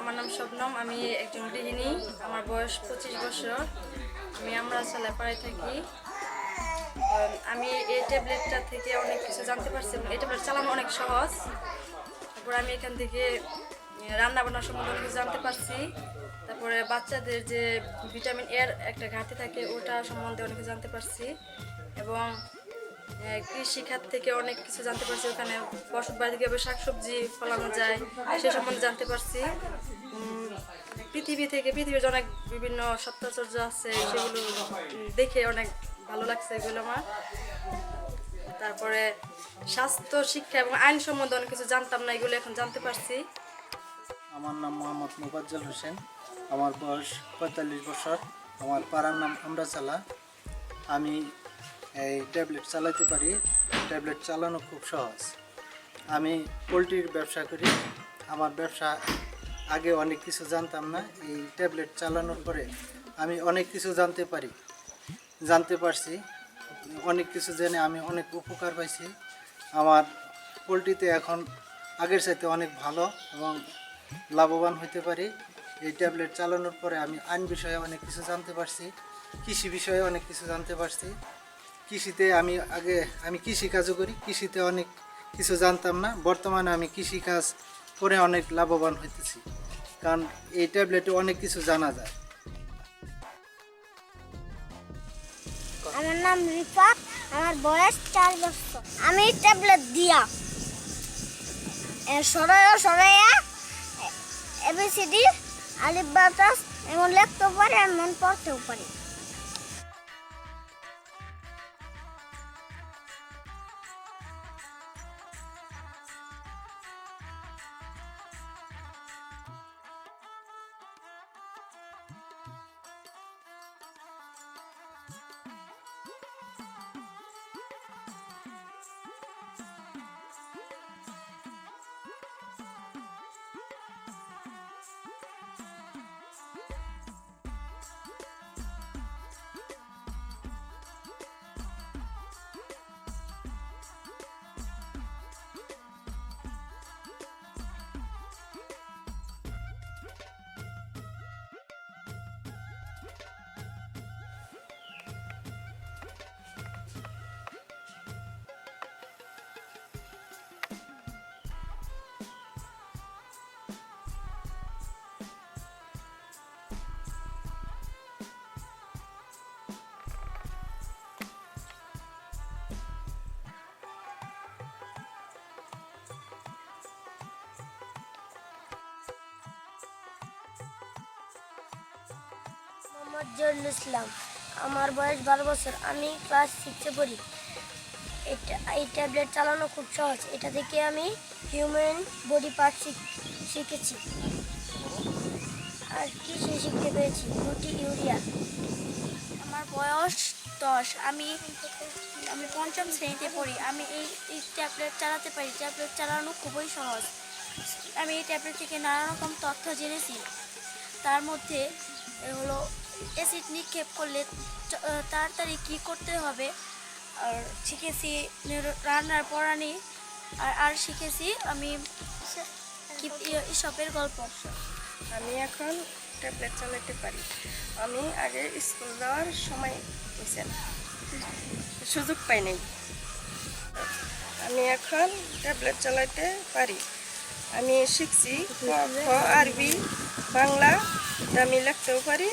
আমার নাম শবনম। আমি একজন গৃহিণী। আমার বয়স 25 বছর। আমি আমড়াছালায় পাড়ায় থাকি। আমি এই ট্যাবলেটটা থেকে অনেক কিছু জানতে পারছি এবং এই ট্যাবলেট চালানো অনেক সহজ। তারপর আমি এখান থেকে রান্না বান্না সম্বন্ধে অনেক কিছু জানতে পারছি। তারপরে বাচ্চাদের যে ভিটামিন এর একটা ঘাটতি থাকে ওটা সম্বন্ধে অনেক কিছু জানতে পারছি এবং কৃষিখাত থেকে অনেক কিছু জানতে পারছি। ওখানে বসত বাড়ি থেকে শাকসবজি ফলানো যায় সে সম্বন্ধে জানতে পারছি। পৃথিবীর অনেক বিভিন্ন সপ্তাচর্য আছে, সেগুলো দেখে অনেক ভালো লাগছে এগুলো আমার। তারপরে স্বাস্থ্য শিক্ষা এবং আইন সম্বন্ধে অনেক কিছু জানতাম না, এগুলো এখন জানতে পারছি। আমার নাম মোহাম্মদ মোফাজ্জল হোসেন। আমার বয়স 45 বছর। আমার পাড়ার নাম আমড়াছালা। আমি এই ট্যাবলেট চালাতে পারি। ট্যাবলেট চালানো খুব সহজ। আমি পোলট্রির ব্যবসা করি। আমার ব্যবসা আগে অনেক কিছু জানতাম না, এই ট্যাবলেট চালানোর পরে আমি অনেক কিছু জানতে পারছি। অনেক কিছু জেনে আমি অনেক উপকার পাইছি। আমার পোলট্রিতে এখন আগের চাইতে অনেক ভালো এবং লাভবান হতে পারি। এই ট্যাবলেট চালানোর পরে আমি আইন বিষয়ে অনেক কিছু জানতে পারছি, কৃষি বিষয়ে অনেক কিছু জানতে পারছি। কৃষিতে আমি কৃষিকাজও করি। কৃষিতে অনেক কিছু জানতাম না, বর্তমানে আমি কৃষিকাজ করে অনেক লাভবান হইতেছি, কারণ এই ট্যাবলেটে অনেক কিছু জানা যায়। আমার নাম রিফা। আমার বয়স 4 বছর। আমি ট্যাবলেট দিয়া সরাইয়া এবিসিডি আলিফ বাতাস এমন লিখতেও পারি, এমন পড়তেও পারি। মোহাম্মদ জহুরুল ইসলাম। আমার বয়স 12 বছর। আমি ক্লাস 6-এ পড়ি। এই ট্যাবলেট চালানো খুব সহজ। এটা থেকে আমি হিউম্যান বডি পার্ট শিখেছি। আর কিছু শিখতে পেরেছি, রুটি ইউরিয়া। আমার বয়স 10। আমি 5ম শ্রেণীতে পড়ি। আমি এই ট্যাবলেট চালাতে পারি। ট্যাবলেট চালানো খুবই সহজ। আমি এই ট্যাবলেট থেকে নানা রকম তথ্য জেনেছি। তার মধ্যে হলো অ্যাসিড নিক্ষেপ করলে তাড়াতাড়ি কী করতে হবে, আর শিখেছি রান্নার পরানি, আর শিখেছি আমি এসবের গল্প। আমি এখন ট্যাবলেট চালাতে পারি। আমি আগে স্কুল যাওয়ার সময় হয়েছে না, সুযোগ পাই নাই। আমি এখন ট্যাবলেট চালাতে পারি। আমি শিখছি ক, খ, আরবি, বাংলা, আমি লিখতেও পারি।